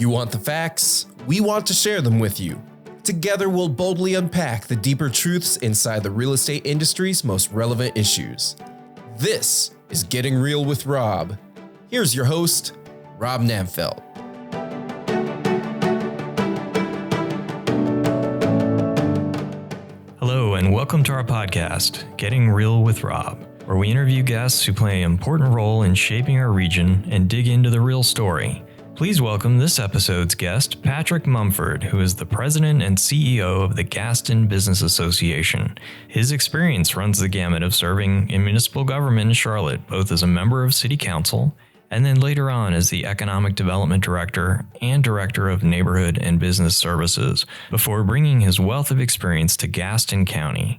You want the facts? We want to share them with you. Together, we'll boldly unpack the deeper truths inside the real estate industry's most relevant issues. This is Getting Real with Rob. Here's your host, Rob Namfelt. Hello, and welcome to our podcast, Getting Real with Rob, where we interview guests who play an important role in shaping our region and dig into the real story. Please welcome this episode's guest, Patrick Mumford, who is the president and CEO of the Gaston Business Association. His experience runs the gamut of serving in municipal government in Charlotte, both as a member of City Council and then later on as the Economic Development Director and Director of Neighborhood and Business Services, before bringing his wealth of experience to Gaston County.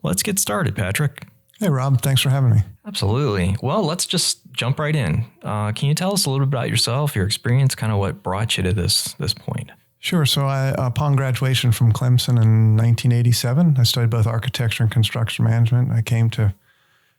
Let's get started, Patrick. Hey, Rob. Thanks for having me. Absolutely. Well, let's just jump right in. Can you tell us a little bit about yourself, your experience, kind of what brought you to this point? Sure. So upon graduation from Clemson in 1987, I studied both architecture and construction management. I came to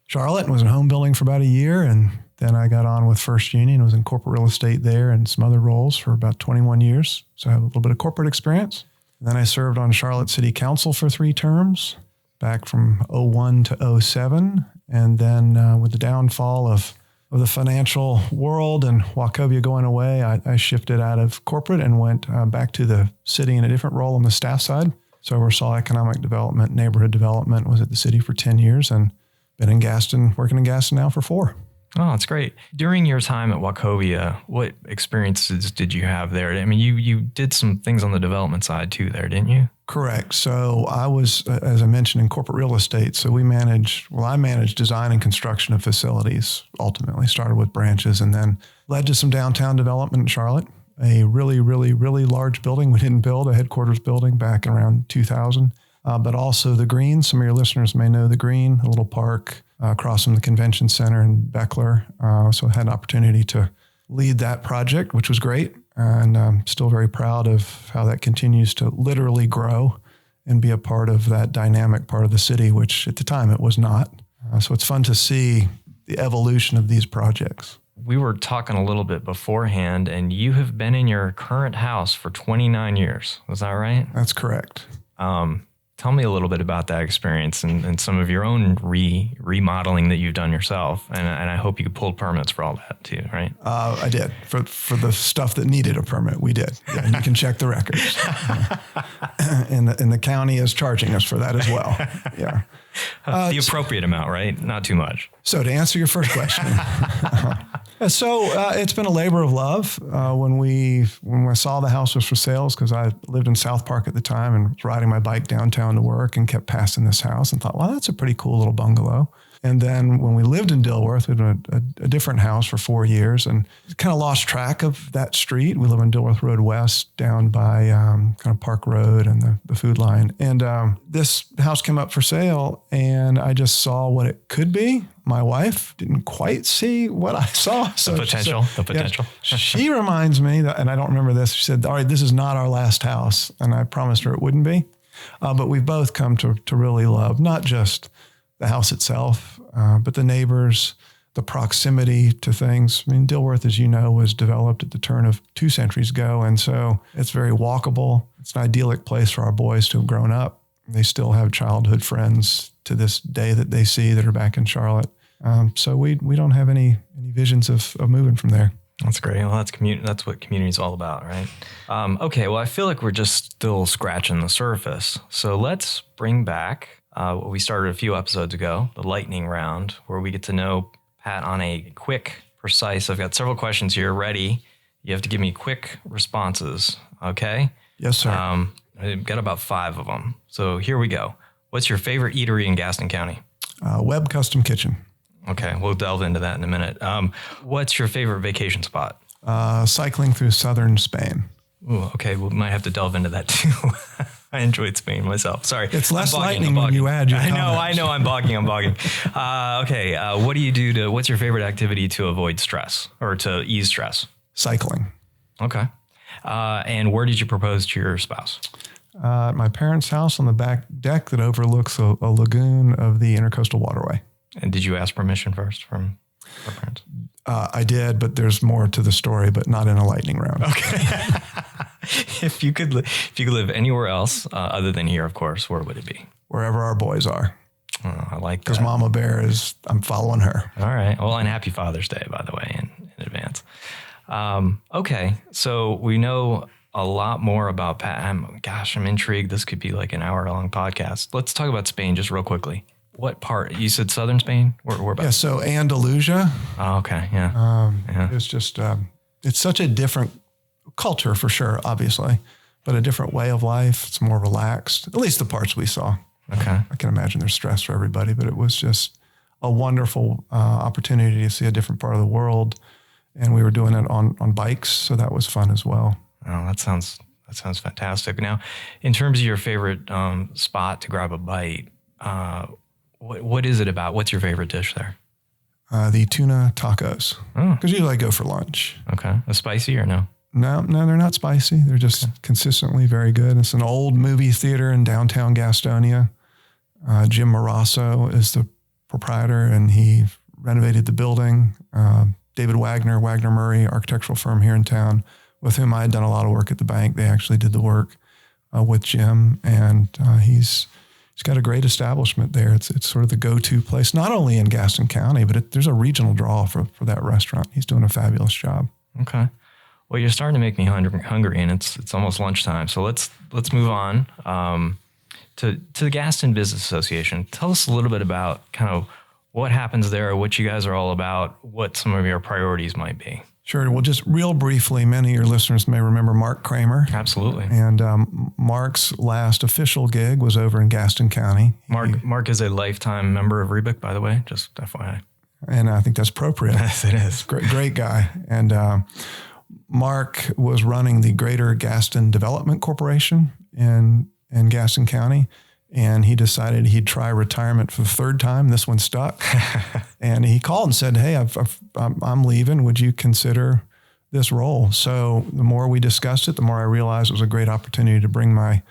Charlotte and was in home building for about a year, and then I got on with First Union, was in corporate real estate there and some other roles for about 21 years. So I have a little bit of corporate experience. And then I served on Charlotte City Council for 3 terms, back from 01 to 07. And then with the downfall of the financial world and Wachovia going away, I shifted out of corporate and went back to the city in a different role on the staff side. So I oversaw economic development, neighborhood development, was at the city for 10 years and been in Gaston, working in Gaston now for 4. Oh, that's great. During your time at Wachovia, what experiences did you have there? I mean, you did some things on the development side too there, didn't you? Correct. So I was, as I mentioned, in corporate real estate. So I managed design and construction of facilities, ultimately. Started with branches and then led to some downtown development in Charlotte, a really, really, really large building. We didn't build a headquarters building back around 2000, but also the Green. Some of your listeners may know the Green, a little park across from the convention center in Beckler. So I had an opportunity to lead that project, which was great. And I'm still very proud of how that continues to literally grow and be a part of that dynamic part of the city, which at the time it was not. So it's fun to see the evolution of these projects. We were talking a little bit beforehand, and you have been in your current house for 29 years. Was that right? That's correct. Tell me a little bit about that experience and some of your own remodeling that you've done yourself. And I hope you pulled permits for all that too, right? I did. For the stuff that needed a permit, we did. Yeah, and you can check the records. And the county is charging us for that as well. Yeah. The appropriate amount, right? Not too much. So to answer your first question, it's been a labor of love. When I saw the house was for sale, because I lived in South Park at the time and was riding my bike downtown to work and kept passing this house and thought, well, that's a pretty cool little bungalow. And then when we lived in Dilworth, we had a different house for 4 years and kind of lost track of that street. We live on Dilworth Road West down by kind of Park Road and the food line. And this house came up for sale and I just saw what it could be. My wife didn't quite see what I saw. So the potential. Yeah, she reminds me that, and I don't remember this, she said, all right, this is not our last house. And I promised her it wouldn't be. But we've both come to really love not just the house itself, but the neighbors, the proximity to things. I mean, Dilworth, as you know, was developed at the turn of 2 centuries ago. And so it's very walkable. It's an idyllic place for our boys to have grown up. They still have childhood friends to this day that they see that are back in Charlotte. So we don't have any visions of moving from there. That's great. Well, that's what community is all about, right? Okay, well, I feel like we're just still scratching the surface. So let's bring back what we started a few episodes ago, the lightning round, where we get to know Pat on a quick, precise. I've got several questions here ready. You have to give me quick responses, okay? Yes, sir. I've got about 5 of them. So here we go. What's your favorite eatery in Gaston County? Webb Custom Kitchen. Okay, we'll delve into that in a minute. What's your favorite vacation spot? Cycling through southern Spain. Ooh, okay, we might have to delve into that too. I enjoyed Spain myself. Sorry. It's less lightning when you add your comments. I know. I'm bogging. Okay. What do you do what's your favorite activity to avoid stress or to ease stress? Cycling. Okay. And where did you propose to your spouse? At my parents' house on the back deck that overlooks a lagoon of the Intercoastal Waterway. And did you ask permission first from our parents? I did, but there's more to the story, but not in a lightning round. Okay. If you could live anywhere else other than here, of course, where would it be? Wherever our boys are. Oh, I like that. Because Mama Bear I'm following her. All right. Well, and happy Father's Day, by the way, in advance. Okay. So we know a lot more about Pat. I'm intrigued. This could be like an hour-long podcast. Let's talk about Spain just real quickly. What part? You said southern Spain? Where about? Yeah, so Andalusia. Oh, okay. Yeah. It's just, it's such a different culture for sure, obviously, but a different way of life. It's more relaxed, at least the parts we saw. Okay. I can imagine there's stress for everybody, but it was just a wonderful opportunity to see a different part of the world. And we were doing it on bikes, so that was fun as well. Oh, that sounds fantastic. Now, in terms of your favorite spot to grab a bite, what is it about? What's your favorite dish there? The tuna tacos. Oh. Because usually I go for lunch. Okay. A spicy or no? No, they're not spicy. They're just consistently very good. It's an old movie theater in downtown Gastonia. Jim Marasso is the proprietor, and he renovated the building. David Wagner Murray, architectural firm here in town, with whom I had done a lot of work at the bank. They actually did the work with Jim, and he's got a great establishment there. It's sort of the go-to place, not only in Gaston County, but there's a regional draw for that restaurant. He's doing a fabulous job. Okay. Well, you're starting to make me hungry, and it's almost lunchtime. So let's move on to the Gaston Business Association. Tell us a little bit about kind of what happens there, what you guys are all about, what some of your priorities might be. Sure. Well, just real briefly, many of your listeners may remember Mark Kramer. Absolutely. And Mark's last official gig was over in Gaston County. Mark is a lifetime member of Reebok, by the way, just FYI. And I think that's appropriate. Yes, it is. Great guy. And Mark was running the Greater Gaston Development Corporation in Gaston County. And he decided he'd try retirement for the third time. This one stuck. And he called and said, hey, I'm leaving. Would you consider this role? So the more we discussed it, the more I realized it was a great opportunity to bring my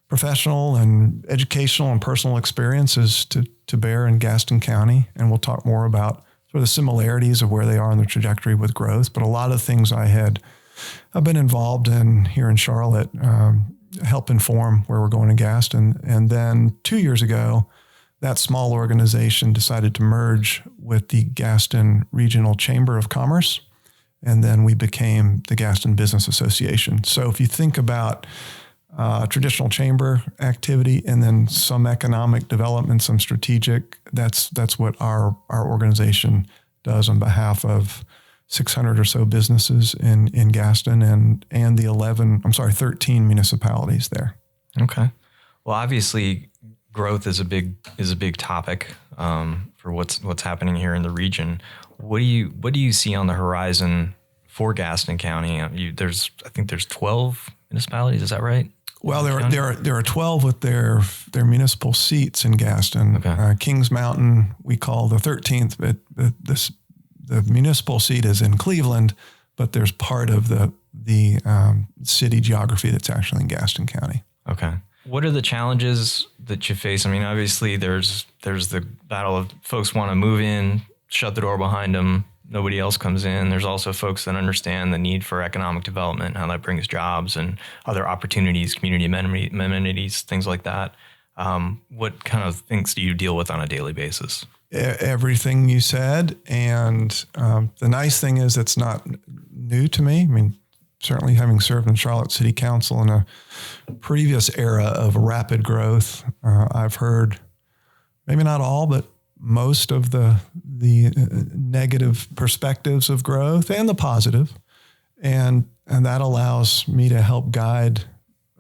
professional and educational and personal experiences to bear in Gaston County. And we'll talk more about sort of the similarities of where they are in the trajectory with growth. But a lot of things I've been involved in here in Charlotte, help inform where we're going in Gaston. And then 2 years ago, that small organization decided to merge with the Gaston Regional Chamber of Commerce. And then we became the Gaston Business Association. So if you think about traditional chamber activity and then some economic development, some strategic, that's what our organization does on behalf of 600 or so businesses in Gaston and the 13 municipalities there. Okay. Well, obviously growth is a big topic for what's happening here in the region. What do you see on the horizon for Gaston County? I think there's 12 municipalities. Is that right? Well, there are 12 with their municipal seats in Gaston. Okay. Kings Mountain we call the 13th, but the municipal seat is in Cleveland, but there's part of the city geography that's actually in Gaston County. Okay. What are the challenges that you face? I mean, obviously there's the battle of folks want to move in, shut the door behind them. Nobody else comes in. There's also folks that understand the need for economic development, how that brings jobs and other opportunities, community amenities, things like that. What kind of things do you deal with on a daily basis? Everything you said. And the nice thing is it's not new to me. I mean, certainly having served in Charlotte City Council in a previous era of rapid growth, I've heard maybe not all, but most of the negative perspectives of growth and the positive. And that allows me to help guide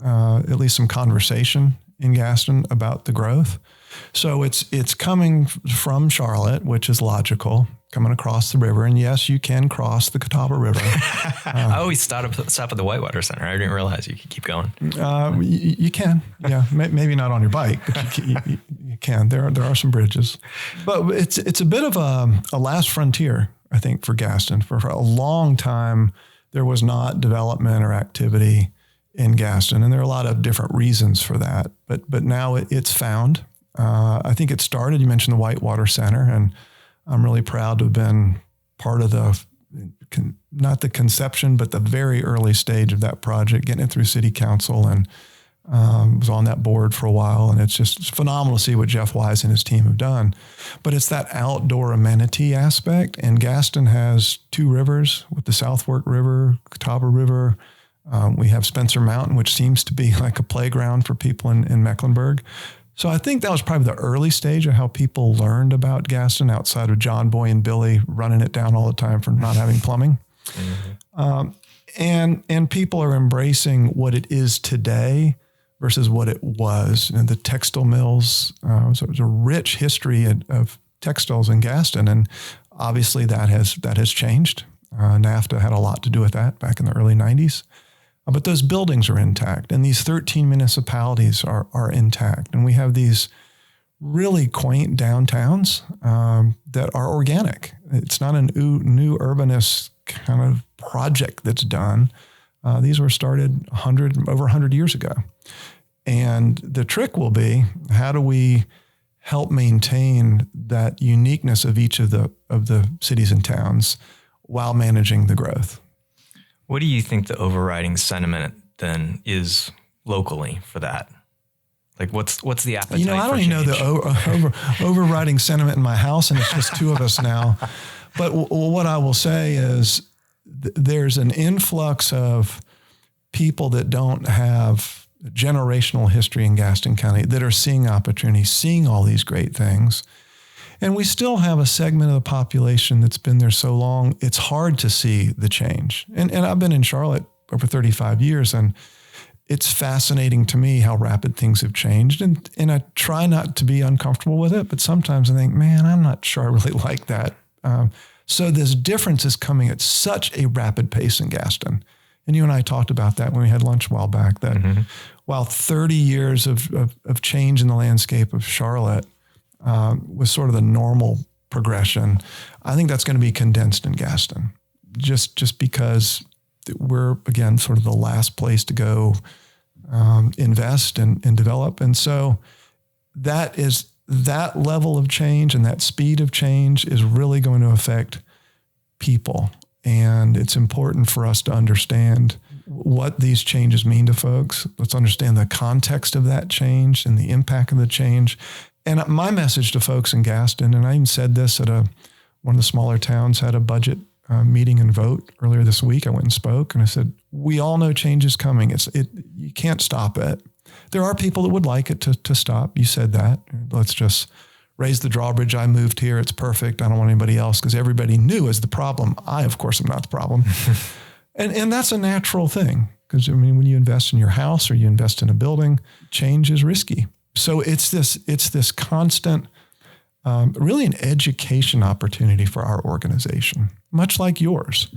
at least some conversation in Gaston about the growth. So it's coming from Charlotte, which is logical, coming across the river. And yes, you can cross the Catawba River. I always stop at the Whitewater Center. I didn't realize you could keep going. You can, yeah. Maybe not on your bike, but you can. There are some bridges. But it's a bit of a last frontier, I think, for Gaston. For a long time, there was not development or activity in Gaston. And there are a lot of different reasons for that. But now it's found. I think it started, you mentioned the Whitewater Center, and I'm really proud to have been part of not the conception, but the very early stage of that project, getting it through City Council, and was on that board for a while. And it's phenomenal to see what Jeff Wise and his team have done. But it's that outdoor amenity aspect. And Gaston has 2 rivers with the South Fork River, Catawba River. We have Spencer Mountain, which seems to be like a playground for people in Mecklenburg. So I think that was probably the early stage of how people learned about Gaston, outside of John Boy and Billy running it down all the time for not having plumbing. Mm-hmm. And people are embracing what it is today versus what it was. And the textile mills, so it was a rich history of textiles in Gaston, and obviously that has changed. NAFTA had a lot to do with that back in the early 90s. But those buildings are intact, and these 13 municipalities are intact. And we have these really quaint downtowns that are organic. It's not a new urbanist kind of project that's done. These were started over 100 years ago. And the trick will be, how do we help maintain that uniqueness of each of the cities and towns while managing the growth? What do you think the overriding sentiment then is locally for that? Like, what's the appetite? I don't even know the overriding sentiment in my house, and it's just 2 of us now. But what I will say is there's an influx of people that don't have generational history in Gaston County that are seeing opportunities, seeing all these great things. And we still have a segment of the population that's been there so long, it's hard to see the change. And I've been in Charlotte over 35 years, and it's fascinating to me how rapid things have changed. And I try not to be uncomfortable with it, but sometimes I think, man, I'm not sure I really like that. So this difference is coming at such a rapid pace in Gaston. And you and I talked about that when we had lunch a while back, that while 30 years of change in the landscape of Charlotte was sort of the normal progression, I think that's going to be condensed in Gaston, just because we're, again, sort of the last place to go invest and develop. And so that level of change and that speed of change is really going to affect people. And it's important for us to understand what these changes mean to folks. Let's understand the context of that change and the impact of the change. And my message to folks in Gaston, and I even said this at one of the smaller towns, had a budget meeting and vote earlier this week. I went and spoke, and I said, we all know change is coming. You can't stop it. There are people that would like it to stop. You said that. Let's just raise the drawbridge. I moved here. It's perfect. I don't want anybody else, because everybody knew is the problem. I, of course, am not the problem. and that's a natural thing, because when you invest in your house or you invest in a building, change is risky. So it's this constant, really an education opportunity for our organization, much like yours.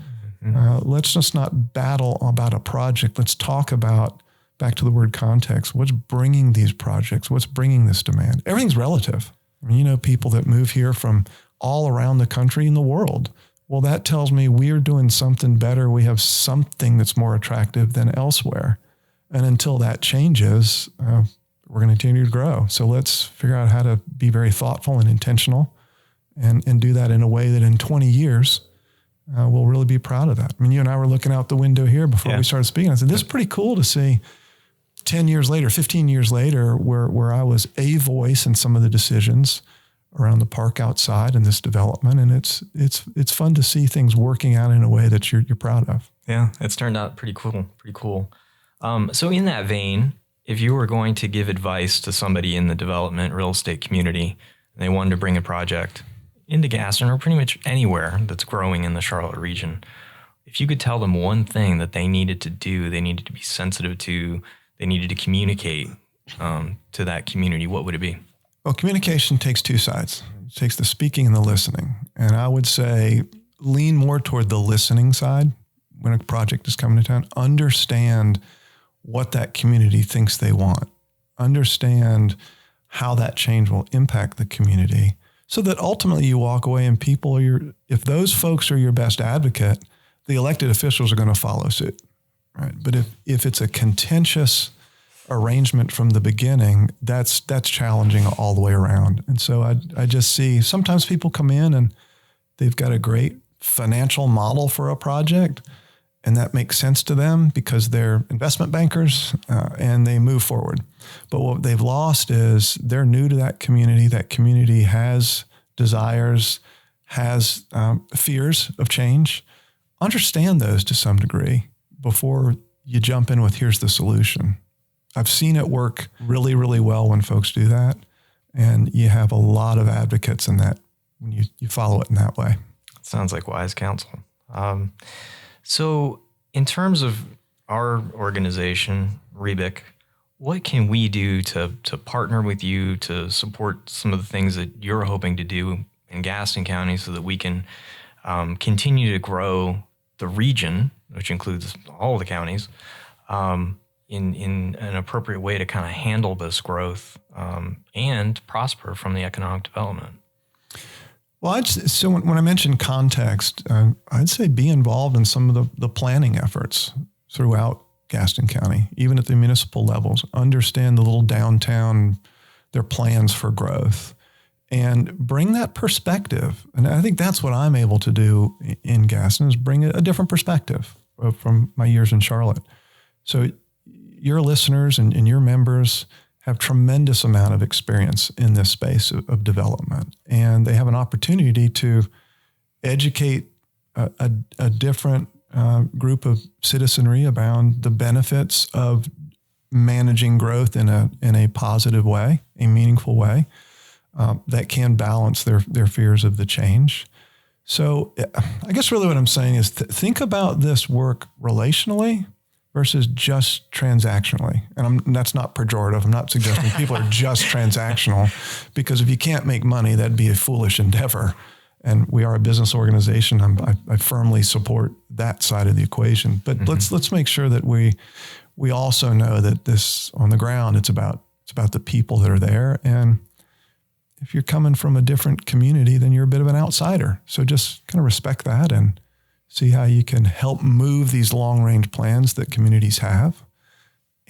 Let's just not battle about a project. Let's talk about, back to the word context, what's bringing these projects? What's bringing this demand? Everything's relative. People that move here from all around the country and the world. Well, that tells me we're doing something better. We have something that's more attractive than elsewhere. And until that changes, we're going to continue to grow. So let's figure out how to be very thoughtful and intentional and do that in a way that in 20 years, we'll really be proud of that. You and I were looking out the window here before we started speaking. I said, this is pretty cool to see 10 years later, 15 years later, where I was a voice in some of the decisions around the park outside and this development. And it's fun to see things working out in a way that you're proud of. Yeah, it's turned out pretty cool. So in that vein, if you were going to give advice to somebody in the development real estate community, and they wanted to bring a project into Gaston or pretty much anywhere that's growing in the Charlotte region, if you could tell them one thing that they needed to do, they needed to be sensitive to, they needed to communicate to that community, what would it be? Well, communication takes 2 sides. It takes the speaking and the listening. And I would say lean more toward the listening side when a project is coming to town. Understand what that community thinks they want. Understand how that change will impact the community, so that ultimately you walk away and people if those folks are your best advocate, the elected officials are going to follow suit, right? But if it's a contentious arrangement from the beginning, that's challenging all the way around. And so I just see sometimes people come in and they've got a great financial model for a project, and that makes sense to them because they're investment bankers and they move forward. But what they've lost is they're new to that community. That community has desires, has fears of change. Understand those to some degree before you jump in with, here's the solution. I've seen it work really, really well when folks do that. And you have a lot of advocates in that when you follow it in that way. Sounds like wise counsel. So in terms of our organization, Rebic, what can we do to partner with you to support some of the things that you're hoping to do in Gaston County so that we can continue to grow the region, which includes all the counties, in an appropriate way to kind of handle this growth and prosper from the economic development? Well, so when I mentioned context, I'd say be involved in some of the planning efforts throughout Gaston County, even at the municipal levels. Understand the little downtown, their plans for growth, and bring that perspective. And I think that's what I'm able to do in Gaston, is bring a different perspective from my years in Charlotte. So your listeners and your members have tremendous amount of experience in this space of development, and they have an opportunity to educate a different group of citizenry about the benefits of managing growth in a positive way, a meaningful way that can balance their fears of the change. So I guess really what I'm saying is think about this work relationally versus just transactionally. And that's not pejorative. I'm not suggesting people are just transactional, because if you can't make money, that'd be a foolish endeavor. And we are a business organization. I firmly support that side of the equation. But let's make sure that we also know that this on the ground, it's about the people that are there. And if you're coming from a different community, then you're a bit of an outsider. So just kind of respect that and see how you can help move these long-range plans that communities have.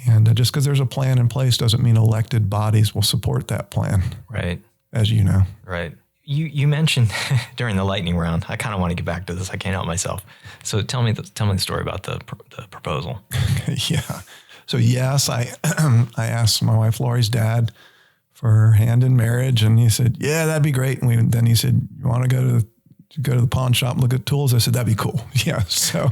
And just because there's a plan in place doesn't mean elected bodies will support that plan. Right. As you know. Right. You mentioned during the lightning round, I kind of want to get back to this. I can't help myself. So tell me the story about the proposal. Yeah. So yes, I asked my wife Lori's dad for her hand in marriage, and he said, "Yeah, that'd be great." And then he said, "You want to go to the pawn shop and look at tools?" I said, "That'd be cool." Yeah. So,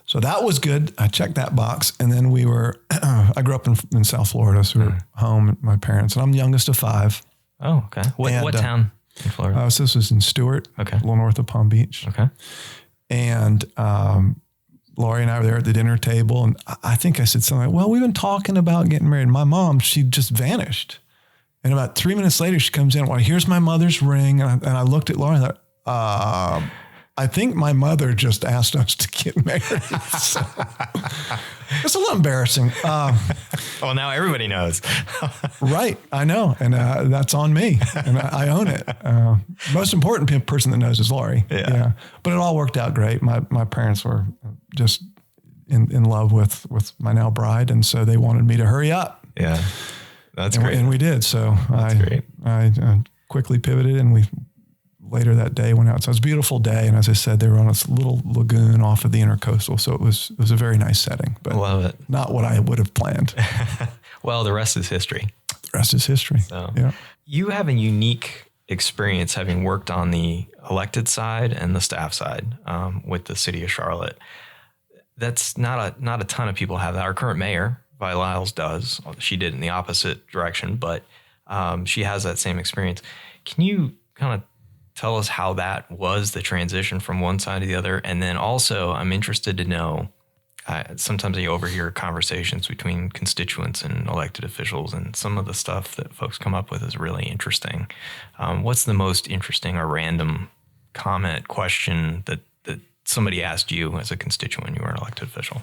so that was good. I checked that box. And then I grew up in South Florida. So we were home with my parents, and I'm the youngest of 5. Oh, okay. What town in Florida? So this was in Stewart, okay, a little north of Palm Beach. Okay. And, Lori and I were there at the dinner table. And I think I said something like, "Well, we've been talking about getting married." My mom, she just vanished. And about 3 minutes later, she comes in. "Well, here's my mother's ring." And I looked at Laura and I thought, I think my mother just asked us to get married. So, it's a little embarrassing. Well, now everybody knows. Right. I know. And that's on me. And I own it. Most important person that knows is Lori. Yeah. But it all worked out great. My parents were just in love with my now bride. And so they wanted me to hurry up. Yeah. That's great. And we did. So great. I quickly pivoted, and we later that day went out. So it was a beautiful day. And as I said, they were on this little lagoon off of the Intercoastal. So it was a very nice setting, but love it. Not what I would have planned. Well, the rest is history. The rest is history. So yeah. You have a unique experience having worked on the elected side and the staff side with the city of Charlotte. That's not a ton of people have that. Our current mayor, Vi Lyles, does. She did in the opposite direction, but she has that same experience. Can you kind of tell us how that was, the transition from one side to the other? And then also, I'm interested to know, sometimes I overhear conversations between constituents and elected officials, and some of the stuff that folks come up with is really interesting. What's the most interesting or random comment, question that somebody asked you as a constituent when you were an elected official?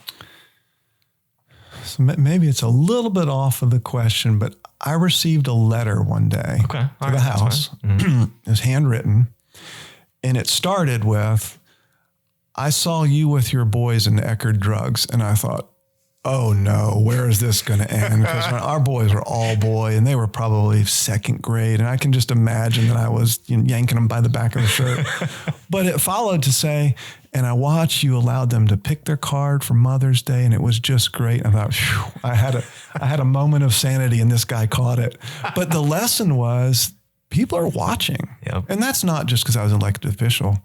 So maybe it's a little bit off of the question, but I received a letter one day to the house. Mm-hmm. It was handwritten, and it started with, "I saw you with your boys in Eckerd Drugs." And I thought, oh no, where is this going to end? Because our boys were all boy and they were probably second grade. And I can just imagine that I was yanking them by the back of the shirt. But it followed to say, and I watched you allowed them to pick their card for Mother's Day. And it was just great. I thought, phew, I had a moment of sanity and this guy caught it. But the lesson was people are watching. Yep. And that's not just because I was an elected official.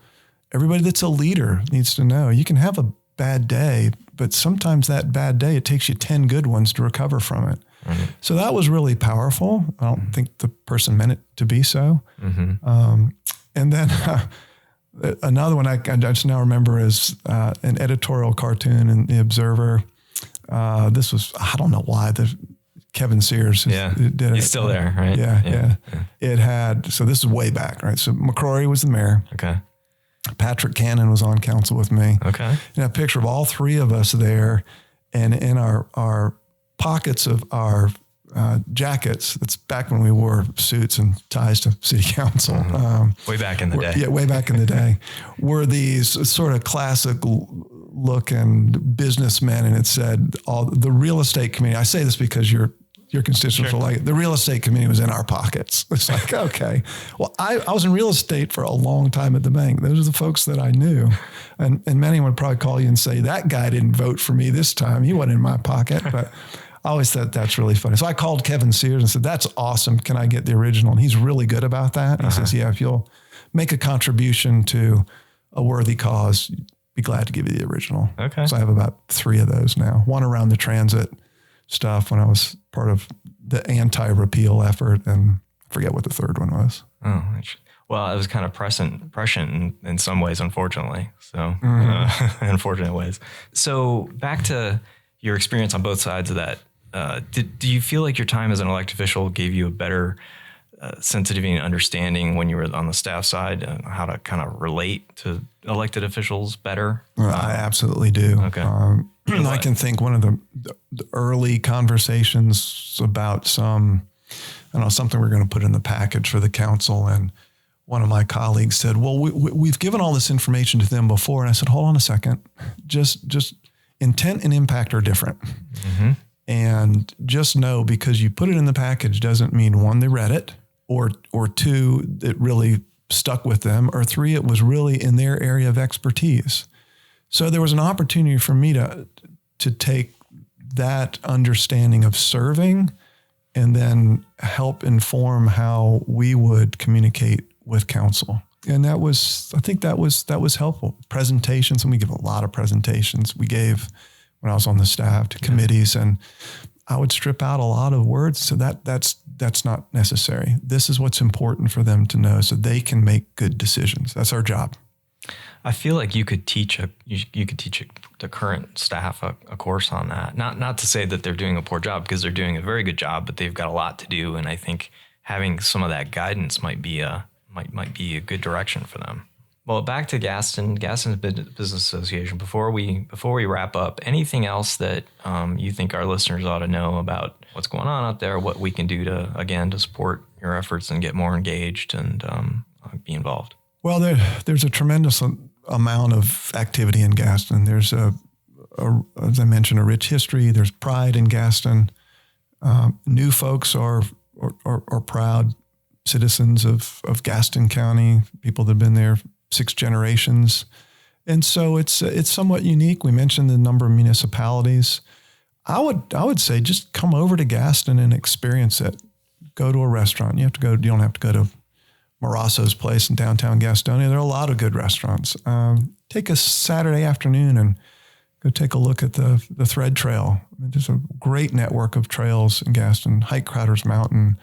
Everybody that's a leader needs to know you can have a bad day, but sometimes that bad day, it takes you 10 good ones to recover from it. Mm-hmm. So that was really powerful. I don't think the person meant it to be so. Mm-hmm. And then another one I just now remember is an editorial cartoon in The Observer. This was, I don't know why, Kevin Sears did it. He's still there, right? Yeah. It had, so this is way back, right? So McCrory was the mayor. Okay. Patrick Cannon was on council with me. Okay. And a picture of all three of us there, and in our pockets of our jackets, that's back when we wore suits and ties to city council. Mm-hmm. Way back in the day. Yeah, way back in the day. Were these sort of classic looking businessmen, and it said, all the real estate community. I say this because your constituents will like it. The real estate community was in our pockets. It's like, okay. Well, I was in real estate for a long time at the bank. Those are the folks that I knew. And many would probably call you and say, that guy didn't vote for me this time. He wasn't in my pocket. But I always thought that's really funny. So I called Kevin Sears and said, that's awesome. Can I get the original? And he's really good about that. He says, yeah, if you'll make a contribution to a worthy cause, be glad to give you the original. Okay. So I have about 3 of those now. One around the transit stuff when I was part of the anti-repeal effort, and I forget what the third one was. Oh, well, it was kind of prescient in some ways, unfortunately. So, unfortunate ways. So back to your experience on both sides of that. Do you feel like your time as an elected official gave you a better sensitivity and understanding when you were on the staff side, how to kind of relate to elected officials better? I absolutely do. Okay. I can think one of the early conversations about something we're going to put in the package for the council. And one of my colleagues said, well, we've given all this information to them before. And I said, hold on a second. Just intent and impact are different. Mm-hmm. And just know, because you put it in the package doesn't mean 1, they read it, or 2, it really stuck with them, or 3, it was really in their area of expertise. So there was an opportunity for me to take that understanding of serving and then help inform how we would communicate with council. And I think that was helpful. Presentations, and we give a lot of presentations. We gave when I was on the staff to committees, and I would strip out a lot of words. So that's not necessary. This is what's important for them to know so they can make good decisions. That's our job. I feel like you could teach the current staff a course on that. Not to say that they're doing a poor job, because they're doing a very good job, but they've got a lot to do. And I think having some of that guidance might be a good direction for them. Well, back to Gaston Business Association. Before we wrap up, anything else that you think our listeners ought to know about what's going on out there, what we can do to support your efforts and get more engaged and be involved? Well, there's a tremendous amount of activity in Gaston. There's as I mentioned, a rich history. There's pride in Gaston. New folks are proud citizens of Gaston County, people that have been there 6 generations. And so it's somewhat unique. We mentioned the number of municipalities. I would say just come over to Gaston and experience it. Go to a restaurant. You don't have to go to Marasso's place in downtown Gastonia. There are a lot of good restaurants. Take a Saturday afternoon and go take a look at the Thread Trail. There's a great network of trails in Gaston. Hike Crowder's Mountain.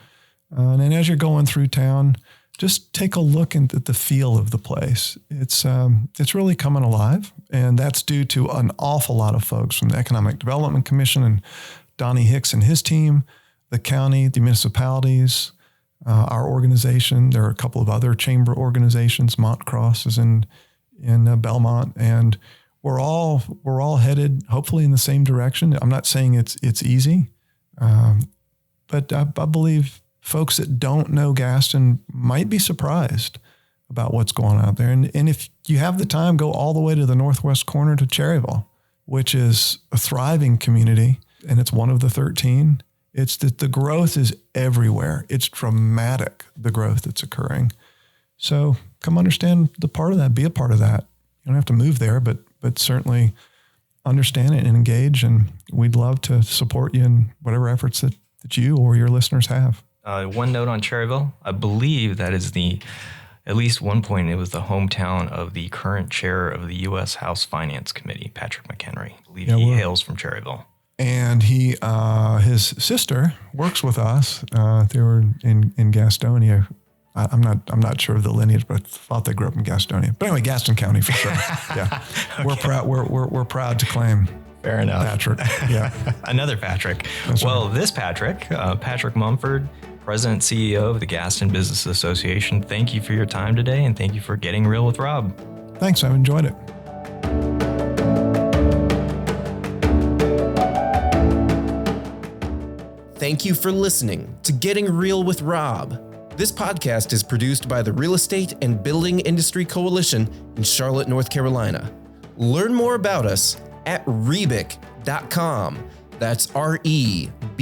And then as you're going through town, just take a look at the feel of the place. It's really coming alive, and that's due to an awful lot of folks from the Economic Development Commission and Donnie Hicks and his team, the county, the municipalities, our organization. There are a couple of other chamber organizations. Montcross is in Belmont, and we're all headed hopefully in the same direction. I'm not saying it's easy, but I believe folks that don't know Gaston might be surprised about what's going on out there. And if you have the time, go all the way to the northwest corner to Cherryville, which is a thriving community, and it's one of the 13. It's that the growth is everywhere. It's dramatic, the growth that's occurring. So come understand the part of that, be a part of that. You don't have to move there, but certainly understand it and engage, and we'd love to support you in whatever efforts that you or your listeners have. One note on Cherryville, I believe that is at least one point, it was the hometown of the current chair of the U.S. House Finance Committee, Patrick McHenry. I believe he hails from Cherryville. And his sister works with us. They were in Gastonia. I'm not sure of the lineage, but I thought they grew up in Gastonia. But anyway, Gaston County for sure. Yeah, okay. We're proud to claim. Fair enough, Patrick. Yeah, another Patrick. That's well, right. This Patrick Mumford, President CEO of the Gaston Business Association. Thank you for your time today, and thank you for getting real with Rob. Thanks. I've enjoyed it. Thank you for listening to Getting Real with Rob. This podcast is produced by the Real Estate and Building Industry Coalition in Charlotte, North Carolina. Learn more about us at rebic.com. That's REBIC.com.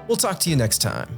We'll talk to you next time.